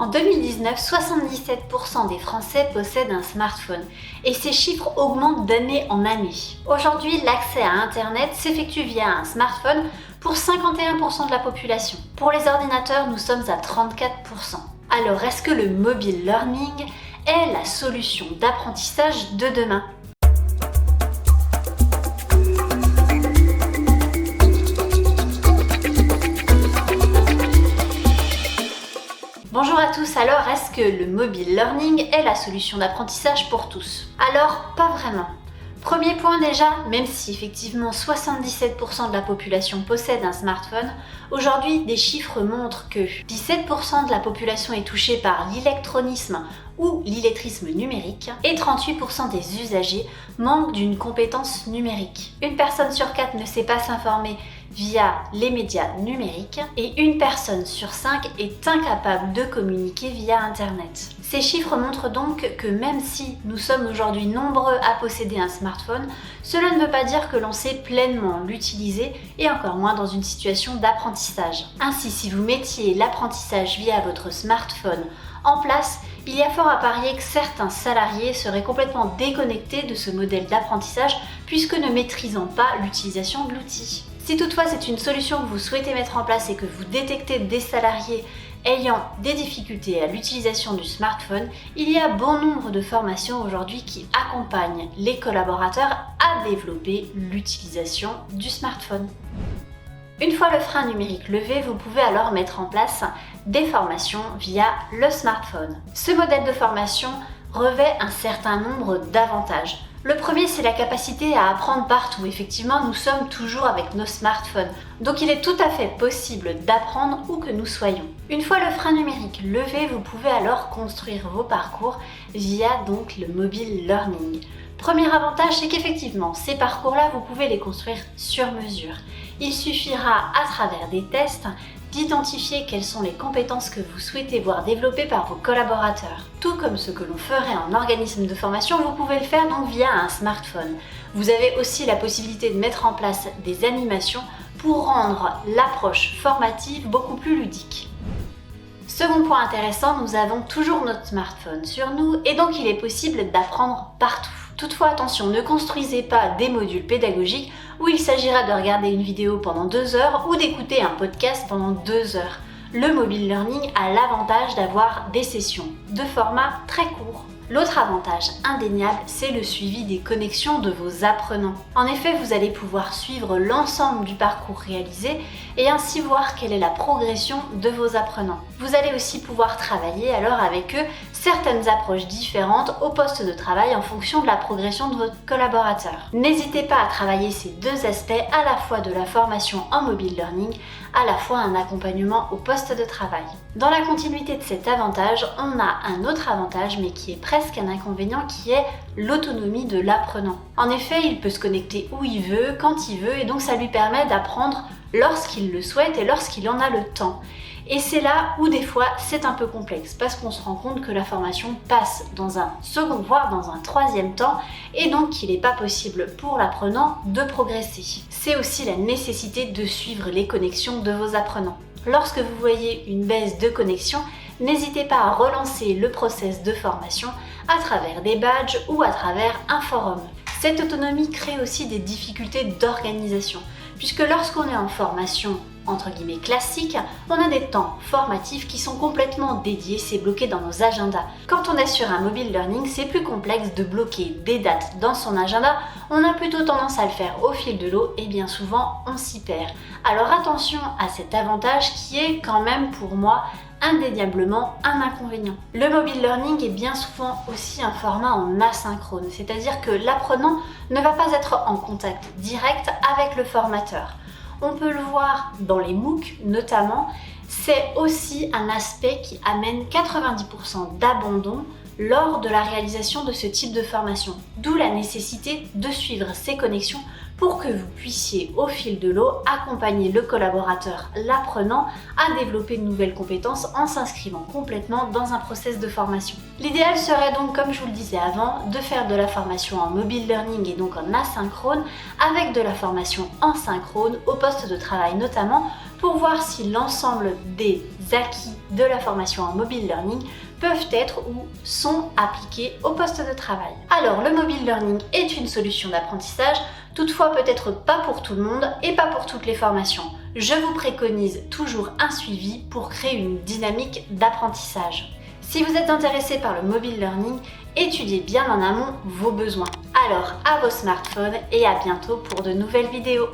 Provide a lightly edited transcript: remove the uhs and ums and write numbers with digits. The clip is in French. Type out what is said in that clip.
En 2019, 77% des Français possèdent un smartphone et ces chiffres augmentent d'année en année. Aujourd'hui, l'accès à Internet s'effectue via un smartphone pour 51% de la population. Pour les ordinateurs, nous sommes à 34%. Alors, est-ce que le mobile learning est la solution d'apprentissage de demain ? Bonjour à tous, alors est-ce que le mobile learning est la solution d'apprentissage pour tous ? Alors, pas vraiment. Premier point déjà, même si effectivement 77% de la population possède un smartphone, aujourd'hui des chiffres montrent que 17% de la population est touchée par l'illectronisme ou l'illettrisme numérique et 38% des usagers manquent d'une compétence numérique. Une personne sur 4 ne sait pas s'informer via les médias numériques et une personne sur 5 est incapable de communiquer via Internet. Ces chiffres montrent donc que même si nous sommes aujourd'hui nombreux à posséder un smartphone, cela ne veut pas dire que l'on sait pleinement l'utiliser et encore moins dans une situation d'apprentissage. Ainsi, si vous mettiez l'apprentissage via votre smartphone en place, il y a fort à parier que certains salariés seraient complètement déconnectés de ce modèle d'apprentissage puisque ne maîtrisant pas l'utilisation de l'outil. Si toutefois c'est une solution que vous souhaitez mettre en place et que vous détectez des salariés ayant des difficultés à l'utilisation du smartphone, il y a bon nombre de formations aujourd'hui qui accompagnent les collaborateurs à développer l'utilisation du smartphone. Une fois le frein numérique levé, vous pouvez alors mettre en place des formations via le smartphone. Ce modèle de formation revêt un certain nombre d'avantages. Le premier, c'est la capacité à apprendre partout. Effectivement, nous sommes toujours avec nos smartphones. Donc il est tout à fait possible d'apprendre où que nous soyons. Une fois le frein numérique levé, vous pouvez alors construire vos parcours via donc le mobile learning. Premier avantage, c'est qu'effectivement, ces parcours-là, vous pouvez les construire sur mesure. Il suffira à travers des tests d'identifier quelles sont les compétences que vous souhaitez voir développées par vos collaborateurs. Tout comme ce que l'on ferait en organisme de formation, vous pouvez le faire donc via un smartphone. Vous avez aussi la possibilité de mettre en place des animations pour rendre l'approche formative beaucoup plus ludique. Second point intéressant, nous avons toujours notre smartphone sur nous et donc il est possible d'apprendre partout. Toutefois, attention, ne construisez pas des modules pédagogiques où il s'agira de regarder une vidéo pendant 2 heures ou d'écouter un podcast pendant 2 heures. Le mobile learning a l'avantage d'avoir des sessions de format très court. L'autre avantage indéniable, c'est le suivi des connexions de vos apprenants. En effet, vous allez pouvoir suivre l'ensemble du parcours réalisé et ainsi voir quelle est la progression de vos apprenants. Vous allez aussi pouvoir travailler alors avec eux certaines approches différentes au poste de travail en fonction de la progression de votre collaborateur. N'hésitez pas à travailler ces deux aspects, à la fois de la formation en mobile learning, à la fois un accompagnement au poste de travail. Dans la continuité de cet avantage, on a un autre avantage mais qui est presque un inconvénient qui est l'autonomie de l'apprenant. En effet, il peut se connecter où il veut, quand il veut et donc ça lui permet d'apprendre lorsqu'il le souhaite et lorsqu'il en a le temps. Et c'est là où des fois c'est un peu complexe parce qu'on se rend compte que la formation passe dans un second voire dans un troisième temps et donc il n'est pas possible pour l'apprenant de progresser. C'est aussi la nécessité de suivre les connexions de vos apprenants. Lorsque vous voyez une baisse de connexion, n'hésitez pas à relancer le process de formation à travers des badges ou à travers un forum. Cette autonomie crée aussi des difficultés d'organisation puisque lorsqu'on est en formation entre guillemets classique, on a des temps formatifs qui sont complètement dédiés, c'est bloqué dans nos agendas. Quand on est sur un mobile learning, c'est plus complexe de bloquer des dates dans son agenda, on a plutôt tendance à le faire au fil de l'eau et bien souvent on s'y perd. Alors attention à cet avantage qui est quand même pour moi indéniablement un inconvénient. Le mobile learning est bien souvent aussi un format en asynchrone, c'est-à-dire que l'apprenant ne va pas être en contact direct avec le formateur. On peut le voir dans les MOOC notamment, c'est aussi un aspect qui amène 90% d'abandon lors de la réalisation de ce type de formation. D'où la nécessité de suivre ces connexions pour que vous puissiez au fil de l'eau accompagner le collaborateur, l'apprenant, à développer de nouvelles compétences en s'inscrivant complètement dans un process de formation. L'idéal serait donc, comme je vous le disais avant, de faire de la formation en mobile learning et donc en asynchrone avec de la formation en synchrone au poste de travail notamment pour voir si l'ensemble des acquis de la formation en mobile learning peuvent être ou sont appliqués au poste de travail. Alors, le mobile learning est une solution d'apprentissage, toutefois peut-être pas pour tout le monde et pas pour toutes les formations. Je vous préconise toujours un suivi pour créer une dynamique d'apprentissage. Si vous êtes intéressé par le mobile learning, étudiez bien en amont vos besoins. Alors, à vos smartphones et à bientôt pour de nouvelles vidéos.